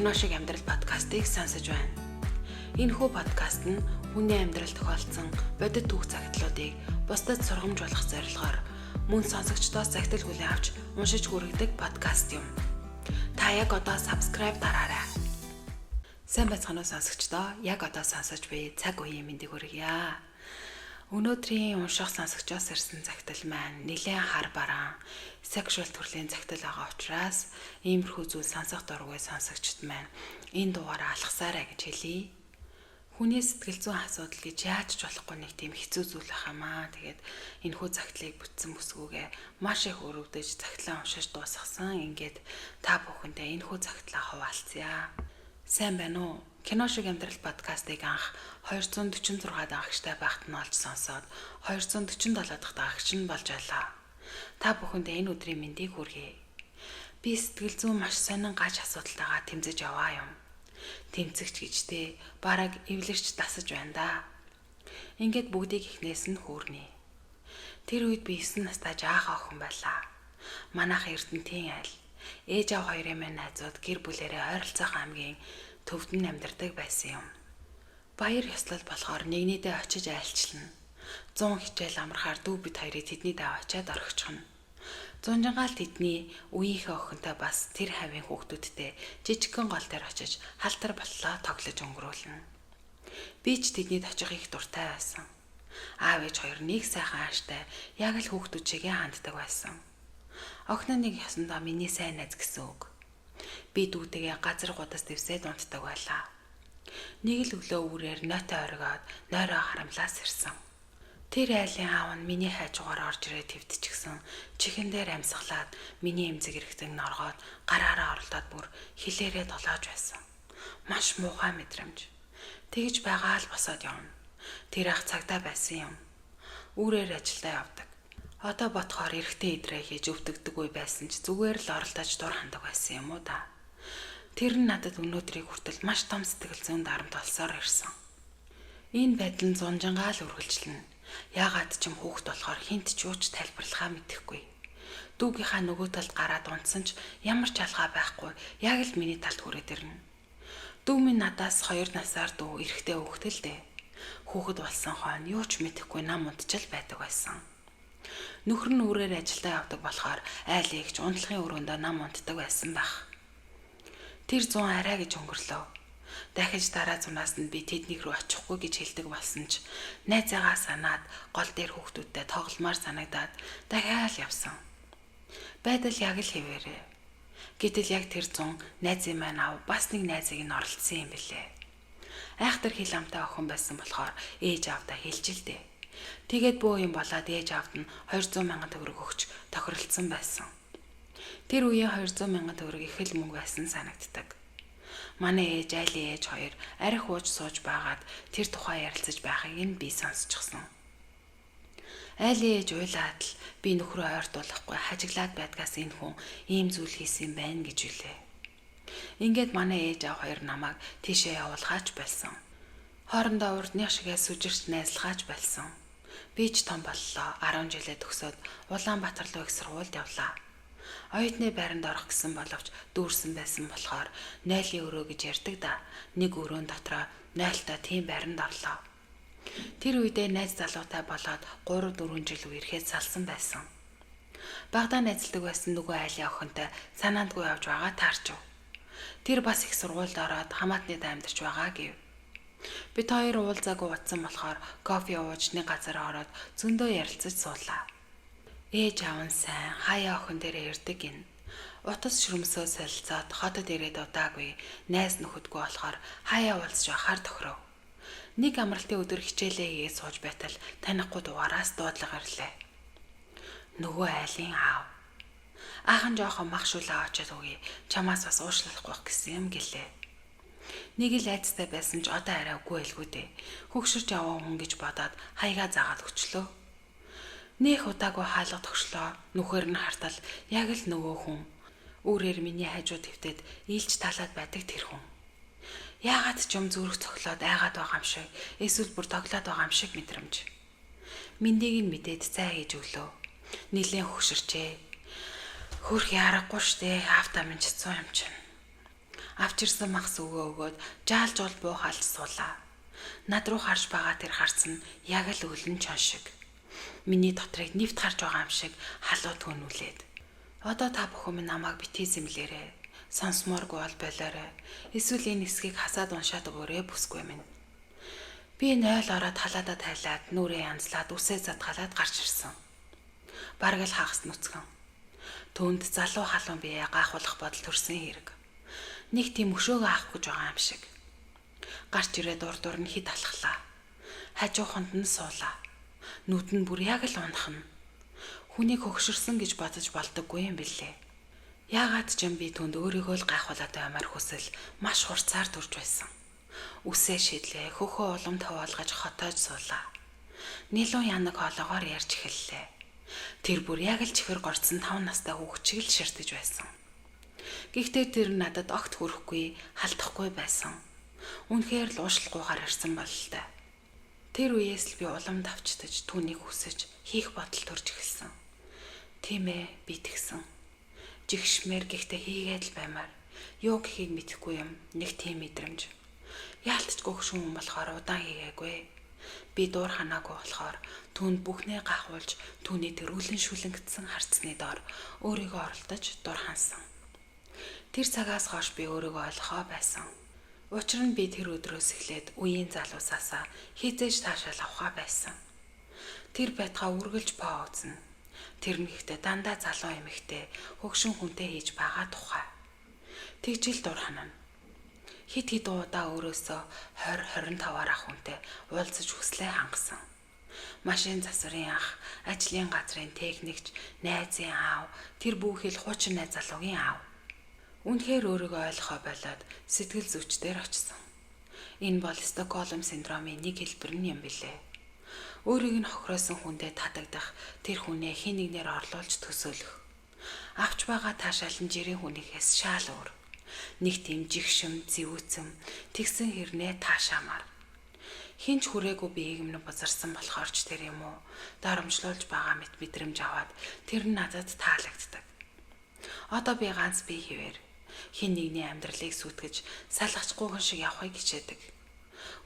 Кино шиг амьдрал подкастыг сонсож байна. Энэхүү подкаст нь хүний амьдралд тохиолдсон бодит түүх загтлуудыг бусдад сургамж болох зорилгоор мөн сонсогчдоос захидал хүлээн авч уншиж хүргэдэг подкаст юм. Та яг одоо subscribe дараарай. Сайн байцгаана уу сонсогчдоо? Яг одоо сонсож буй цаг үеийн мэндийг хүргье. Өнөөдрийн унших сонсогчоос ирсэн захидал маань нэлээд хар бараан сексуал төрлийн захидал байгаа учраас иймэрхүү зүйл сонсох дургүй сонсогчд маань энэ дугаараа алхасаарай гэж хэлье. Хүний сэтгэл зүйн асуудал гэж яаж ч болохгүй нэг тийм хэцүү зүйл байхамаа. Тэгээд энэхүү захидлыг бүтсэн бүсгүйгээ маш их өрөвдөж захидлаа уншиж дуусгасан. Ингээд та бүхэндээ энэхүү захидлаа хуваалцъя. Сайн байна уу? Кино шиг амьдрал подкастыг анх 246 дагагчтай байхад нь олж сонсоод 247 дахь дагагч нь болж байлаа. Та бүхэндээ энэ өдрийн мэндийг хүргэе. Би сэтгэл зүйн маш сонин гаж асуудалтайгаа тэмцэж яваа юм. Тэмцэгч гэжтэй бараг эвлэрч дасаж байна да. Ингээд бүгдийг эхнээс нь хүүрнэ. Тэр үед би 9 настай жаахан охин байлаа. Манайх Эрдэнэтийн айл. Ээж аав хоёрын минь найзууд гэр бүлээрээ ойролцоох аймгийн төвд нь амьдардаг байсан юм. Баяр ёслол болохоор нэгнийдээ очиж айлчлана. 100 хичээл амрахаар дүү бид хоёрыг тэдний даа очиад орхичихно. Зунжангаал тэдний үеийнхээ охинтой бас тэр хавийн хүүхдүүдтэй жижигхэн гол дээр очиж халтар боллоо тоглож өнгөрүүлнэ. Би ч тэднийд очих их дуртай байсан. Аав ээж хоёр нэг сайхан ааштай яг л хүүхдүүд чигээ ханддаг байсан. Охин нэг ясандаа миний сайн найз гэсэн үг. Би дүүтэйгээ газар гудас дэвсээд унтдаг байлаа. Нэг л өглөө үрээр нотой оргиод нойроо харамлаас ирсэн. Тэр айлын аав нь миний хажуугаар орж ирээ твдчихсэн. Чихэн дээр амьсгалаад миний эмзэг эрэхтэн норгоод гараараа оролдоод бүр хилээрээ толоож байсан. Маш муухай мэдрэмж. Тэгж байгаа л босоод явна. Тэр ах цагдаа байсан юм. Үүрээр ажилдаа явдаг. Одоо бодохоор эрэхтэн идрээ хийж өвдөгдөггүй байсан ч зүгээр л оролдож дур хандаг байсан юм уу та. Тэр нь надад өнөөдрийг хүртэл маш том сэтгэл зүйн дарамт олсоор ирсэн. Энэ байдал нь зунжангаал үргэлжлэнэ. Яагаад ч юм хүүхэд болохоор хинт ч юуч тайлбарлахаа мэдэхгүй. Дүүгийнхаа нөгөө талд гараад унтсан ч ямар ч алгаа байхгүй яг л миний талд хүрээд ирнэ. Дүү минь надаас 2 насаар дүү эрэхтэй хүүхэд л дээ. Хүүхэд болсон хойно юу ч мэдэхгүй нам унтчил байдаг байсан. Нөхөр нь үрээр ажилдаа явдаг болохоор айл эгч унтлахын өрөөндөө нам унтдаг байсан байх. Тэр 100 арай гэж өнгөрлөө. Дахиж дараа зунаас нь би тэднийг рүү очихгүй гэж хэлдэг болсон ч найзаагаа санаад гол дээр хүүхдүүдтэй тогломоор санагдаад дахиад явсан. Байдал яг л хэвээрээ. Гэтэл яг тэр 100 найзын маань ав бас нэг найзыг нь оролцсон юм билээ. Айхтар хил амтай охин байсан болохоор ээж аавдаа хэлжилдээ. Тэгээд бөө юм болоод ээж аавд нь 200 мянган төгрөг өгч тохиролцсон байсан. Тэр үеийн 200 мянган төгрөг их л мөнгө байсан санагддаг. Манай ээж айлын ээж хоёр арх ууж сууж байгаад тэр тухай ярилцаж байхыг нь би сонсчихсон. Айлын ээж уйлаад л би нөхрөө ойртуулахгүй хажиглаад байдгаас энэ хүн ийм зүйл хийсэн байна гэж үлээ. Ингээд манай ээж аав хоёр намайг тийшээ явуулгаач болсон. Хоорондоо урдны шигээ сүжирч найзлахаач болсон. Би ч том боллоо. 10 жилээ төгсөөд Улаанбаатар руу их сургуульд явлаа. Оюутны байранд орох гэсэн боловч дүүрсэн байсан болохоор 0-ийн өрөө гэж ярьдаг да. Нэг өрөөнд дотроо 0-той тийм байранд орлоо. Тэр үедээ найз залуутай болоод 3-4 жил үерхэд салсан байсан. Багада найзалдаг байсан нөгөө айлын охинтой санаандгүй явж байгаа таарчв. Тэр бас их сургуульд ороод хамаатнууд амьдарч байгаа гэв. Бид хоёр уулзаагүй утсан болохоор кофе ууж нэг газар ороод зөндөө ярилцаж суулаа. Ээж аав нь сайн хаяа охин дээрээ ирдэг гин. Утас шүрмсөө солилцоод хотод ирээд удаагүй найз нөхөдгүй болохоор хаяа уулзж байхаар тохиров. Нэг амралтын өдөр хичээлээ хийгээд сууж байтал танихгүй дугаараас дуудлага ирлээ. Нөгөө айлын аав. Аахан жоохон мах шүлээ очоод өгье. Чамаас бас уушлахгүй байх гэсэн юм гэлээ. Нэг л айцтай байсан ч одоо арай үгүй элгүй дээ. Хөгшөрч яваа хүн гэж бодоод хаягаа заагаад өчлөө. Нэх удаагүй хаалга тогшлоо. Нүхээр нь хартал яг л нөгөө хүн. Үүрээр миний хажуу твтэд ийлж талаад байдаг тэр хүн. Яагаад ч юм зүрх цохлоод айгаад байгаа юм шиг, эсвэл бүр тоглоод байгаа юм шиг мэдрэмж. Мэндийг нь мэдээд цай хийж өглөө. Нилийн хөгшөрчээ. Хөрх ярахгүй штэ, автаа минь чицсан юм чинь. Авчирсан махс өгөөд жаалж ол буухалж суулаа. Над руу харж байгаа тэр харц нь яг л өлөн чон шиг. Миний дотрыг нэвт харж байгаа юм шиг халуу түнүүлээд. Одоо та бүхэн минь намайг битгий зэмлээрэй. Сонсмооргүй бол болоорой. Эсвэл энэ хэсгийг хасаад уншаад өгөөрэй бүсгүй минь. Би 0 ороод халаадаа тайлаад нүрээ янзлаад үсээ задгалаад гарч ирсэн. Бараг л хагас нүцгэн. Түүнд залуу халуун бие гаахуулах бодол төрсөн хэрэг. Нэг тийм өшөөгөө авах гэж байгаа юм шиг. Гарч ирээд урд нь хид алхлаа. Хажууханд нь суулаа. Нүд нь бүр яг л унахна. Хүнийг хөгшөрсөн гэж бодож болдоггүй юм билээ. Яагаад ч юм би түнд өөрийгөө л гайхуулаад баймаар хүсэл маш хурцаар төрж байсан. Үсээ шидлээ, хөхөө улам таваалгаж хотоож суулаа. Нилуун янаг хоолоогоор ярьж эхэллээ. Тэр бүр яг л чихэр горцсон 5 настай хүүхэд шиг л ширтэж байсан. Гэхдээ тэр надад огт хүрэхгүй, халдахгүй байсан. Үнэхээр л уушлахгүйгээр ирсэн бололтой. Тэр үеэс л би улам давчтаж, түүнийг хүсэж, хийх бодол төрж эхэлсэн. Тийм ээ, би тэгсэн. Жигшмээр гэхдээ хийгээд л баймаар. Юу гэхийг мэдэхгүй юм, нэг тийм мэдрэмж. Яалтчгүй хөшүүн юм болохоор удаан хийгээгүй. Би дуур ханаагүй болохоор түүнд бүхнээ гахуулж, түүний тэр үлэн шүлэнгдсэн харцны доор өөрийгөө оролдож дур хансан. Тэр цагаас хойш би өөрийгөө ойлгохоо байсан. Учир нь би тэр өдрөөс эхлээд үеийн залуусаасаа хизээж таашаал авахаа байсан. Тэр байтгаа үргэлж поо үзнэ. Тэр нь ихтэй дандаа залуу эмэгтэй хөгшин хүнтэй хийж байгаа тухай. Тэгжил дур ханана. Хит удаа өөрөөсөө 20-25 ах хүнтэй уулзаж хүслээ хангасан. Машин засварын ах, ажлын газрын техникч, найзын аав, тэр бүхэл хуучин найз залуугийн аав. Үнэхээр өөрийгөө ойлгохоо болоод сэтгэл зүйчдэр очсон. Энэ бол Стокгольм синдромын нэг хэлбэр нь юм билээ. Өөрийг нь хохироосон хүндээ татагдах, тэр хүнээ хэн нэгнээр орлуулж төсөөлөх. Авч байгаа таашаал нь жирийн хүнийхээс шал өөр. Нэг тийм жигшим, зэвүүцэм, тэгсэн хэрнээ таашаамаар. Хинч хүрээгүй биеийг минь бузарсан болохоор ч тэр юм уу, дарамжлуулж байгаа мэт мэдрэмж аваад тэр нь надад таалагддаг. Одоо би ганц бие хിവэр хин нэгний амьдралыг сүтгэж салгачгүйгэн шиг явахыг хичээдэг.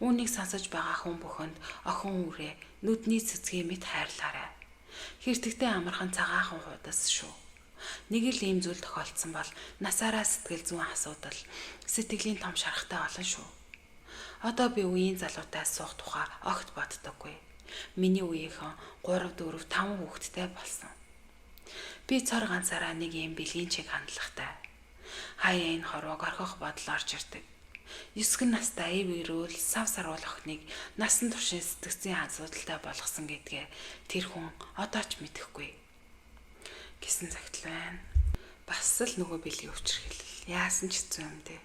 Үүнийг сонсож байгаа хүн бүхэнд охин үрээ нүдний цэцгийн мэт хайрлаарай. Хэртэгтэй амархан цагаахан хуудас шүү. Нэг л ийм зүйл тохиолдсон бол насаараа сэтгэл зүйн асуудал, сэтгэлийн том шарахтай олон шүү. Одоо би үеийн залуутай суух тухай огт боддоггүй. Миний үеийнхэн 3, 4, 5 хүүхэдтэй болсон. Би цор ганцаараа нэг юм бэлгийн чиг хандлагатай. Хаяа энэ хорвоог орхих бодол орж ирдэг. 9 настай ив ирүүл сав саруул охиныг насан туршийн сэтгцийн асуудалтай болгосон гэдгээ тэр хүн одоо ч мэдэхгүй. Гэсэн цагтл байна. Бас л нөгөө бэлгийн өвчрхэл. Яасан ч хэцүү юм дээ.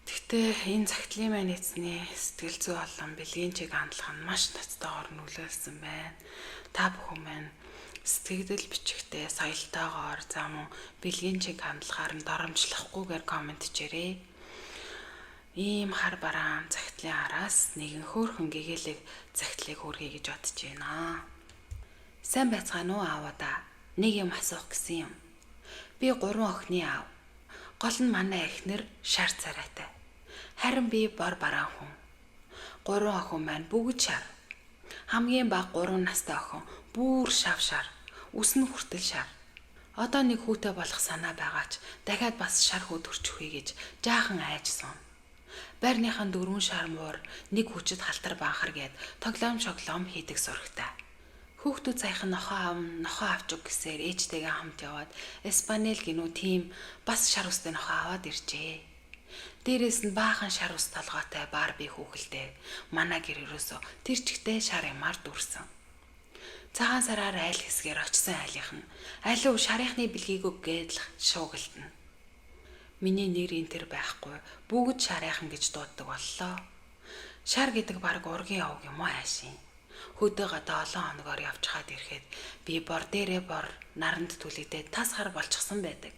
Гэхдээ энэ цагтлын маань эзний сэтгэл зүй болон бэлгийн чиг хандлага нь маш ноцтойгоор нөлөөлсөн байна. Та бүхэн маань сэтгэгдэл бичгтээ соёлтойгоор зам бэлгийн чиг хандлагаар нь доромжлохгүйгээр комент хийрээ. Ийм хар бараан цагтлын араас нэгэн хөөрхөн гэгээлэг цагтлыг хүргэе гэж бодож байна. Сайн байцгаана уу аавда? Нэг юм асуух гэсэн юм. Би 3 охины аав. Гол нь манай эхнэр шар царайтай. Харин би бор бараан хүн. 3 охин маань бүгд шар. Хамгийн бага 3 настай охин бүр шар. Үс нь хүртэл шар. Одоо нэг хүүтэй болох санаа байгаач дахиад бас шар хүү төрчихвээ гэж жаахан айжсан. Байрныхан 4 шар муур нэг хүчит халтар банхар гээд тоглоом шоглоом хийдэг зурагтай. Хүүхдүүд саяхан нохоо авч өг гэсээр ээжтэйгээ хамт яваад Испанил гинүү тийм бас шар устай нохоо аваад иржээ. Дээрээс нь баахан шар ус толгойтой Барби хүүхэлтэй манай гэр өрөөсө тэр чигтээ шар ямаар дүрсэн. Цагаан сараар айл хэсгээр очсон айлынх нь алив шарийнхны бэлгийг өггээд л шуугилтна. Миний нэр энэ төр байхгүй бүгд шарайхан гэж дууддаг боллоо. Шар гэдэг баг ургийн явг юм уу хайшин. Хөдөө гадаа олон хоногоор явж хаад ирэхэд би бор дээрээ бор наранд түлэгдээд тас хар болчихсон байдаг.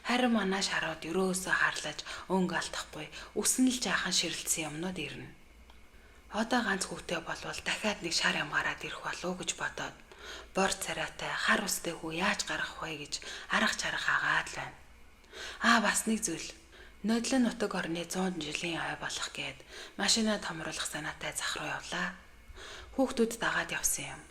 Харин манай шарууд өрөөсөө харлаж өнгө алдахгүй үсэн л жаахан ширэлцсэн юмнууд ирнэ. Одоо ганц хүүтэй болвол дахиад нэг шар ямгараад ирэх болов гэж бодоод бор царайтай хар устэй хүү яаж гарах вэ гэж арга чарга хагаад байна. Бас нэг зүйл. Нодлон нутаг орны 100 жилийн ой болох гээд машинаа томруулах санаатай зах руу явлаа. Хүүхдүүд дагаад явсан юм.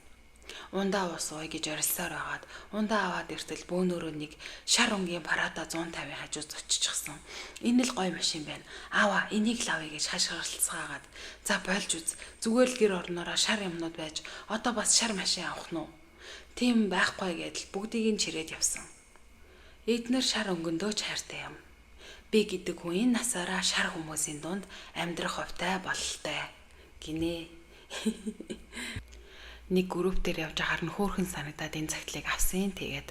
Ундаа ус ууй гэж орилсоор байгаад ундаа аваад иртэл бөөнөрөө нэг шар өнгийн парада 150-ийн хажуу зоччихсон. Энэ л гой машин байна. Аава энийг л авъя гэж хашгиралцгаагаад за болж үз. Зүгээр л гэр орноороо шар юмнууд байж одоо бас шар машин авах нь уу? Тийм байхгүй гэдэл бүгдийг нь чирээд явсан. Эднэр шар өнгөндөө ч хайртай юм. Би гэдэг хүн энэ насаараа шар хүмүүсийн дунд амьдрах хувтай бололтой гинэ. Нэг групп дээр явж ахаар нь хөөрхөн санагдаад энэ цагтлыг авсан. Тэгээд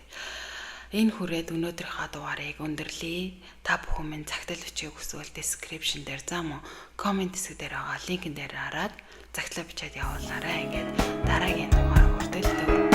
энэ хүрээд өнөөдрийнхөө дугаарыг өндөрлөе. Та бүхэн минь цагтл бичээг хүсвэл description дээр зам уу comment хэсэг дээр байгаа линкэн дээр хараад цагтлаа бичээд явуулаарай. Ингээд дараагийн дугаар хүртэл